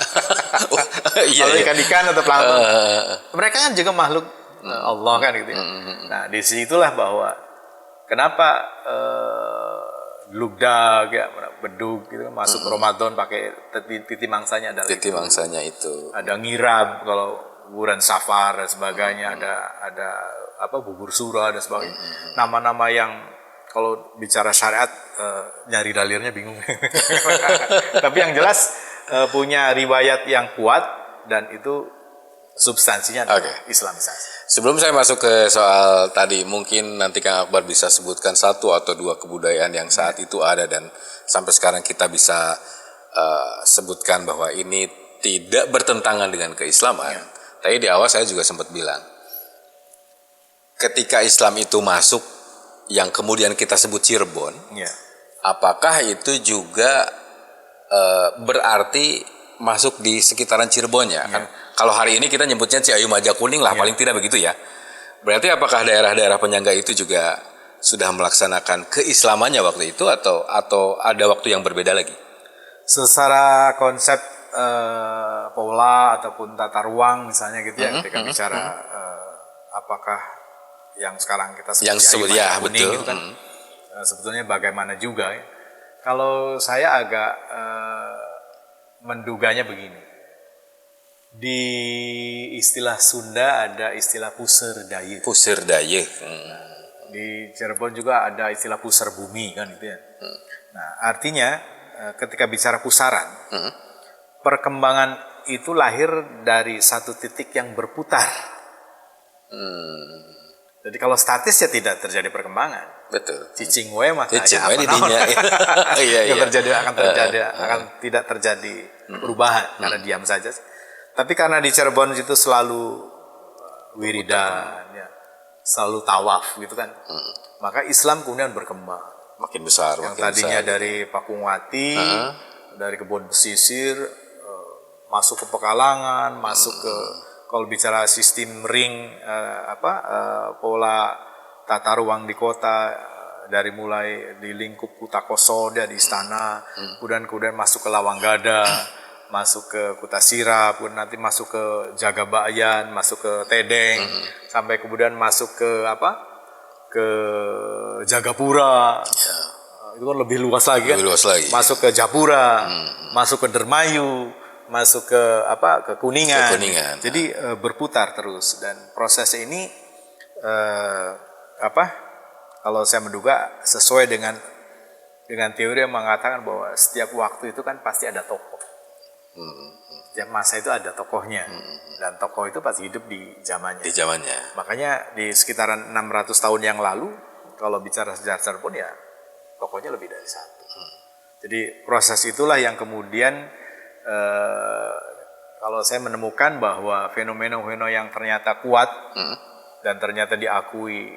Kalau ikan-ikan atau plankton. Mereka kan juga makhluk Allah kan gitu ya. Nah, disitulah bahwa kenapa lugdag ya, bedug gitu kan masuk Ramadan pakai titi mangsanya adalah titi mangsanya itu. Ada ngirab kalau bulan safar dan sebagainya, ada bubur surah dan sebagainya. Nama-nama yang kalau bicara syariat nyari dalilnya bingung. Tapi yang jelas punya riwayat yang kuat dan itu substansinya adalah Islamisasi. Sebelum saya masuk ke soal tadi, mungkin nanti Kang Akbar bisa sebutkan satu atau dua kebudayaan yang saat itu ada dan sampai sekarang kita bisa sebutkan bahwa ini tidak bertentangan dengan keislaman. Tadi di awal saya juga sempat bilang, ketika Islam itu masuk, yang kemudian kita sebut Cirebon, apakah itu juga berarti masuk di sekitaran Cirebonnya? Kan kalau hari ini kita nyebutnya Ciayu Majakuning lah, paling tidak begitu ya. Berarti apakah daerah-daerah penyangga itu juga sudah melaksanakan keislamannya waktu itu atau ada waktu yang berbeda lagi? Secara konsep pola ataupun tata ruang misalnya gitu ya, ketika bicara apakah yang sekarang kita sebut Yang sebut, Ayu Mata ya, Kuning betul. gitu kan, sebetulnya bagaimana juga ya. Kalau saya agak menduganya begini, di istilah Sunda ada istilah puser daye. Pusir daya. Di Cirebon juga ada istilah puser bumi kan gitu ya. Nah, artinya ketika bicara pusaran, perkembangan itu lahir dari satu titik yang berputar. Jadi kalau statis ya tidak terjadi perkembangan. Betul. Cicing we mah Cicing kayak we di apa dinya. naon. Iya, Nggak iya. terjadi akan tidak terjadi perubahan karena diam saja. Tapi karena di Cirebon itu selalu wiridan, ya, selalu tawaf gitu kan. Maka Islam kemudian berkembang. Makin besar. Yang makin tadinya besar. dari Pakuwati, dari kebun pesisir, masuk ke Pekalongan, masuk ke, kalau bicara sistem ring, pola tata ruang di kota, dari mulai di lingkup Kutakosoda di istana, kemudian masuk ke Lawanggada, masuk ke Kutasirap, kemudian nanti masuk ke Jagabayan, masuk ke Tedeng, sampai kemudian masuk ke ke Jagapura. Itu kan lebih luas lagi kan. Lebih luas lagi. Masuk ke Japura, masuk ke Dermayu, masuk ke ke Kuningan. Ke Kuningan. Jadi berputar terus, dan proses ini kalau saya menduga sesuai dengan teori yang mengatakan bahwa setiap waktu itu kan pasti ada tokoh. Setiap masa itu ada tokohnya, dan tokoh itu pasti hidup di zamannya. Di zamannya. Makanya di sekitaran 600 tahun yang lalu, kalau bicara sejarah Cirebon ya tokohnya lebih dari satu. Jadi proses itulah yang kemudian kalau saya menemukan bahwa fenomena-fenomena yang ternyata kuat dan ternyata diakui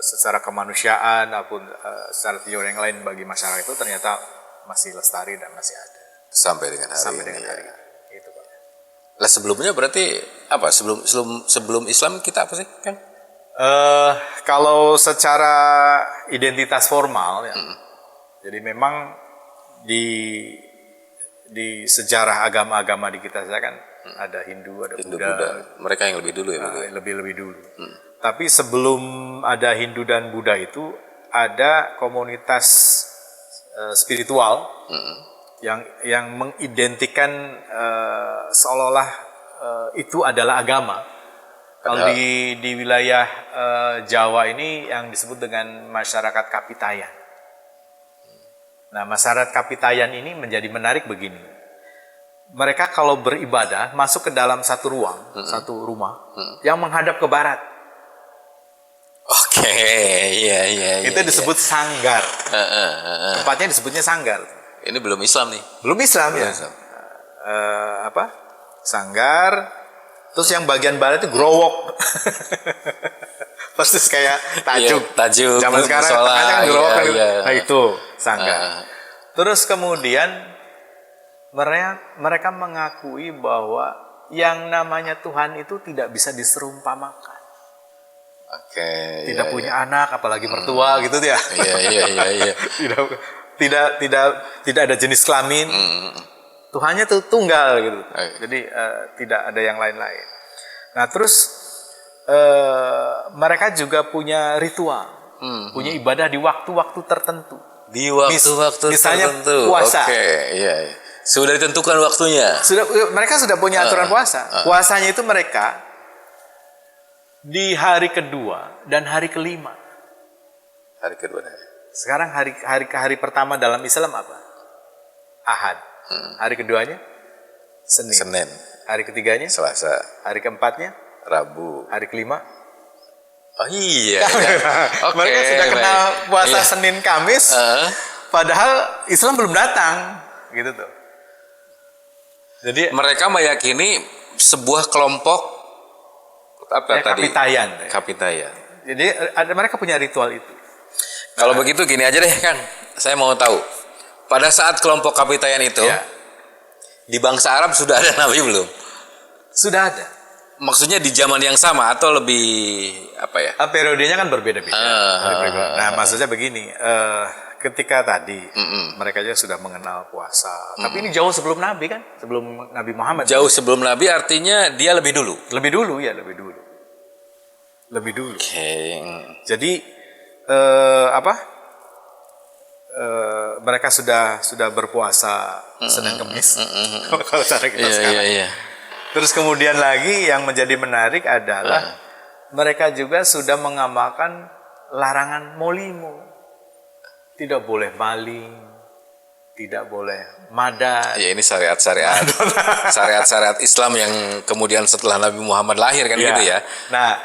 secara kemanusiaan ataupun secara teori yang lain bagi masyarakat itu ternyata masih lestari dan masih ada Sampai dengan hari sampai ini. dengan hari ini. Itu, Pak. Lah sebelumnya berarti apa? Sebelum Islam kita apa sih, Kang? Kalau secara identitas formal ya, jadi memang di sejarah agama-agama di kita saya kan ada Hindu, ada Hindu Buddha, Buddha. Mereka yang lebih dulu ya, Bang? lebih dulu. Tapi sebelum ada Hindu dan Buddha itu ada komunitas spiritual yang mengidentikan seolah-olah itu adalah agama. Kalau di wilayah Jawa ini yang disebut dengan masyarakat Kapitayan. Nah, masyarakat Kapitayan ini menjadi menarik begini. Mereka kalau beribadah masuk ke dalam satu ruang, satu rumah yang menghadap ke barat. Oke, iya. Itu disebut sanggar. Tempatnya disebutnya sanggar. Ini belum Islam nih. Belum Islam ya. Islam. Sanggar. Terus yang bagian barat itu growok. Persis kayak tajuk. Iya, tajuk. Zaman sekarang musola, tengahnya kan growok kan. iya. Nah, itu sanggar. Terus kemudian mereka mengakui bahwa yang namanya Tuhan itu tidak bisa diserumpamakan. Oke. Tidak punya anak, apalagi mertua gitu ya. Iya. tidak ada jenis kelamin. Tuhannya tuh tunggal gitu. Jadi tidak ada yang lain-lain. Nah, terus mereka juga punya ritual, punya ibadah di waktu-waktu tertentu. Di waktu-waktu misalnya tertentu. puasa. Oke, iya. Sudah ditentukan waktunya. Mereka sudah punya aturan puasa. Puasanya itu mereka di hari kedua dan hari kelima. Hari kedua. Sekarang hari pertama dalam Islam apa? Ahad. Hari keduanya Senin. Hari ketiganya Selasa. Hari keempatnya Rabu. Hari kelima. Oh iya. Oke, Mereka sudah kenal puasa Iya. Senin Kamis. Padahal Islam belum datang, gitu tuh. Jadi Mereka meyakini sebuah kelompok apa tadi? Kapitayan. Kapitayan. Jadi mereka punya ritual itu. Kalau begitu gini aja deh, Kang. Saya mau tahu. Pada saat kelompok Kapitayan itu, Ya. di bangsa Arab sudah ada nabi belum? Sudah ada. Maksudnya di zaman yang sama atau lebih apa ya? Periodenya kan berbeda-beda. Nah, maksudnya begini, ketika tadi mereka juga sudah mengenal puasa. Tapi ini jauh sebelum Nabi kan? Sebelum Nabi Muhammad. Jauh sebelum Nabi artinya dia lebih dulu. Lebih dulu ya, lebih dulu. Lebih dulu. Oke. Jadi mereka sudah berpuasa Senin Kemis. Kalau cara kita sekarang. Iya. Terus kemudian lagi yang menjadi menarik adalah mereka juga sudah mengamalkan larangan molimo. Tidak boleh maling, tidak boleh madat. Ya ini syariat-syariat Islam yang kemudian setelah Nabi Muhammad lahir kan gitu ya. Nah,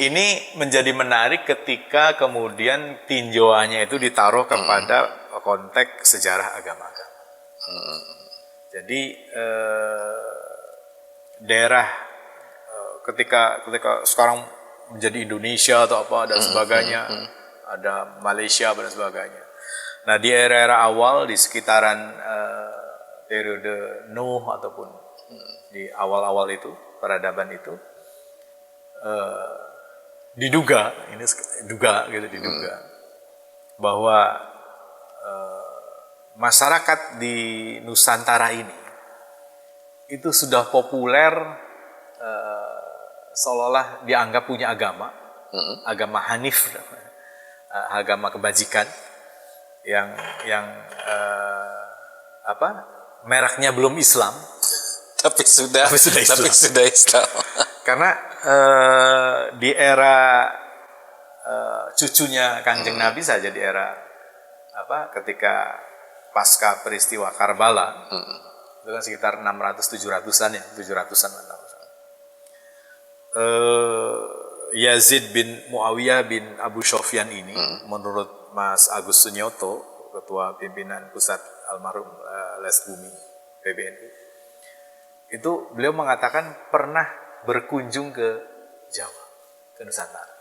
ini menjadi menarik ketika kemudian tinjauannya itu ditaruh kepada konteks sejarah agama-agama. Jadi daerah ketika sekarang menjadi Indonesia atau apa dan sebagainya, ada Malaysia dan sebagainya. Nah di era-era awal di sekitaran periode Nuh ataupun di awal-awal itu peradaban itu diduga bahwa masyarakat di Nusantara ini itu sudah populer seolah-olah dianggap punya agama Hanif, agama kebajikan yang mereknya belum Islam tapi sudah Islam. Karena di era cucunya Kanjeng Nabi saja, di era ketika pasca peristiwa Karbala itu kan sekitar 600-700an ya, 700an. Yazid bin Muawiyah bin Abu Sufyan ini, menurut Mas Agus Sunyoto, Ketua Pimpinan Pusat Almarhum Les Bumi PBNU, itu beliau mengatakan pernah berkunjung ke Jawa, ke Nusantara.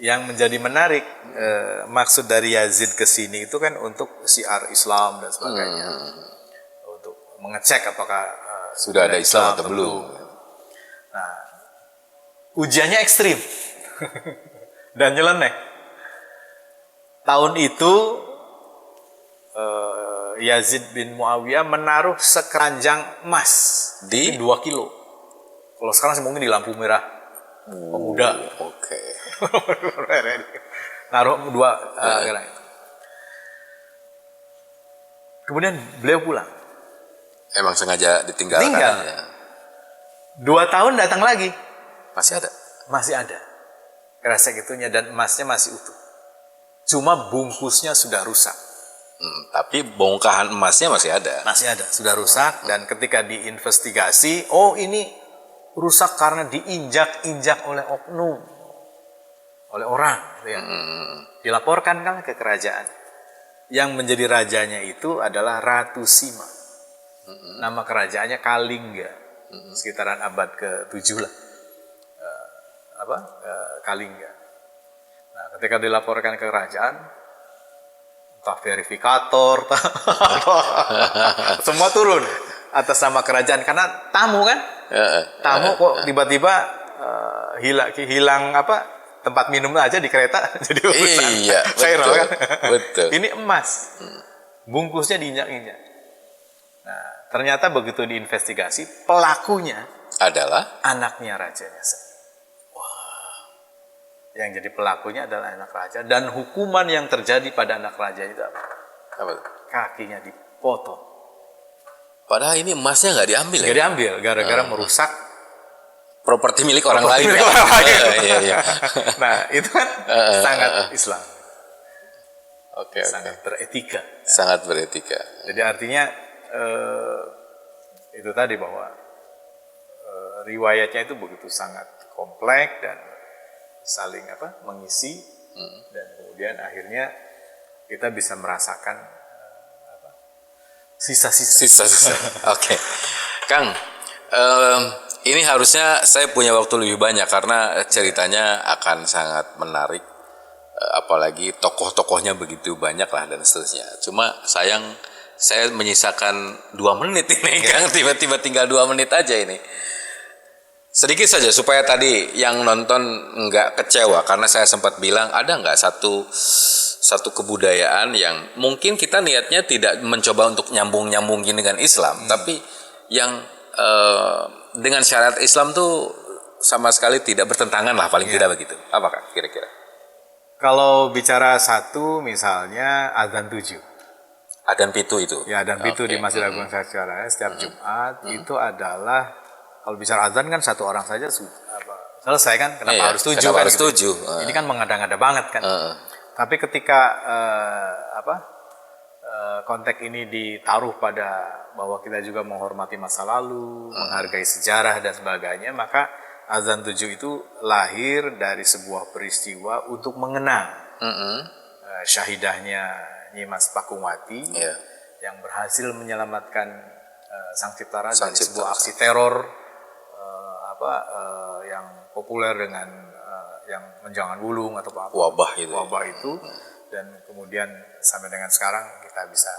Yang menjadi menarik, maksud dari Yazid ke sini itu kan untuk syiar Islam dan sebagainya, untuk mengecek apakah sudah ada Islam atau belum. Nah, ujiannya ekstrim dan nyeleneh. Tahun itu Yazid bin Muawiyah menaruh sekeranjang emas di 2 kilo. Kalau sekarang sih mungkin di lampu merah pemuda. Oke. Naruh 2 keranjang. Kemudian beliau pulang. Emang sengaja ditinggalkan. Ya. 2 tahun datang lagi. Masih ada. Kresek itunya dan emasnya masih utuh. Cuma bungkusnya sudah rusak. Tapi bongkahan emasnya masih ada. Masih ada, sudah rusak. Dan ketika diinvestigasi, oh ini rusak karena diinjak-injak oleh oknum, oleh orang. Gitu ya. Dilaporkan kan ke kerajaan. Yang menjadi rajanya itu adalah Ratu Sima. Nama kerajaannya Kalingga. Sekitaran abad ke-7 lah. Kalingga. Nah, ketika dilaporkan ke kerajaan, entah verifikator, semua turun atas nama kerajaan karena tamu kan, tamu kok tiba-tiba hilang tempat minum aja di kereta jadi urusan. Iya, Viral kan. Betul. Ini emas, bungkusnya diinjak-injak. Nah, ternyata begitu diinvestigasi pelakunya Adalah anaknya rajanya sendiri. Yang jadi pelakunya adalah anak raja, dan hukuman yang terjadi pada anak raja itu apa? Kakinya dipotong. Padahal ini emasnya nggak diambil Nggak diambil gara-gara merusak properti milik orang lain. milik orang lain. Iya. Nah itu kan sangat Islam. Oke. Sangat beretika. Sangat beretika. Jadi artinya itu tadi bahwa riwayatnya itu begitu sangat kompleks dan saling mengisi, dan kemudian akhirnya kita bisa merasakan sisa-sisa. Oke. Kang, ini harusnya saya punya waktu lebih banyak karena ceritanya akan sangat menarik, apalagi tokoh-tokohnya begitu banyak lah dan seterusnya. Cuma sayang saya menyisakan 2 menit ini, Kang. Tiba-tiba tinggal 2 menit aja ini. Sedikit saja supaya tadi yang nonton nggak kecewa, karena saya sempat bilang ada nggak satu satu kebudayaan yang mungkin kita niatnya tidak mencoba untuk nyambung-nyambungin dengan Islam, tapi yang dengan syariat Islam tuh sama sekali tidak bertentangan lah, paling tidak begitu. Apakah kira-kira? Kalau bicara satu, misalnya azan 7. Adzan pitu itu. Ya, azan pitu di Masjid Agung Syariah setiap Jumat itu adalah, kalau bicara azan kan satu orang saja selesai kan, kenapa harus 7 kenapa kan? harus gitu. 7? Ini kan mengada-ngada banget kan. Tapi ketika konteks ini ditaruh pada bahwa kita juga menghormati masa lalu, menghargai sejarah dan sebagainya, maka azan 7 itu lahir dari sebuah peristiwa untuk mengenang syahidahnya Nyimas Pakungwati yang berhasil menyelamatkan Sang Cipta Rasa dari sebuah aksi teror yang populer dengan yang menjangan wulung atau wabah itu dan kemudian sampai dengan sekarang kita bisa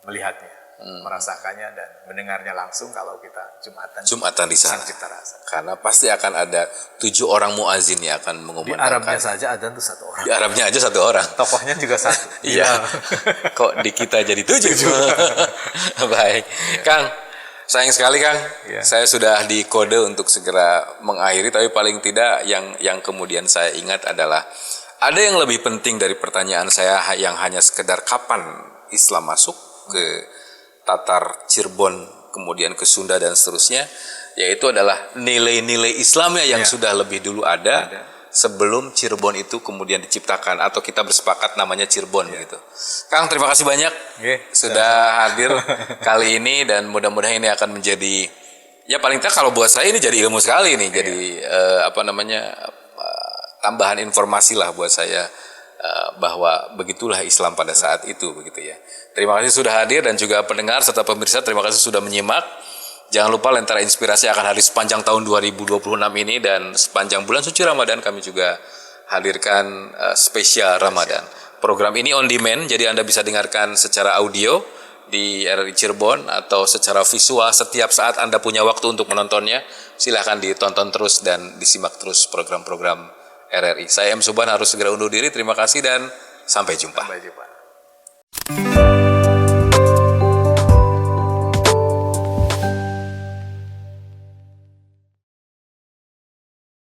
melihatnya, merasakannya dan mendengarnya langsung kalau kita Jumatan di sana. Sang Cipta Rasa. Karena pasti akan ada 7 orang muazin yang akan mengumandangkan. Di Arabnya saja adzan itu 1 orang. Di Arabnya aja 1 orang. Tokohnya juga 1. Iya. Kok di kita jadi 7? Baik. Kang, sayang sekali Kang. Saya sudah dikode untuk segera mengakhiri, tapi paling tidak yang kemudian saya ingat adalah ada yang lebih penting dari pertanyaan saya yang hanya sekedar kapan Islam masuk ke Tatar, Cirebon, kemudian ke Sunda dan seterusnya, yaitu adalah nilai-nilai Islamnya yang sudah lebih dulu ada sebelum Cirebon itu kemudian diciptakan atau kita bersepakat namanya Cirebon gitu. Kang, terima kasih banyak sudah hadir kali ini dan mudah-mudahan ini akan menjadi, ya paling tidak kalau buat saya ini jadi ilmu sekali nih, jadi tambahan informasi lah buat saya bahwa begitulah Islam pada saat itu begitu ya. Terima kasih sudah hadir dan juga pendengar serta pemirsa, terima kasih sudah menyimak. Jangan lupa Lentera Inspirasi akan hadir sepanjang tahun 2026 ini dan sepanjang bulan suci Ramadan kami juga hadirkan spesial Ramadan. Program ini on demand, jadi Anda bisa dengarkan secara audio di RRI Cirebon atau secara visual setiap saat Anda punya waktu untuk menontonnya. Silahkan ditonton terus dan disimak terus program-program RRI. Saya M. Subhan harus segera undur diri. Terima kasih dan sampai jumpa. Sampai jumpa.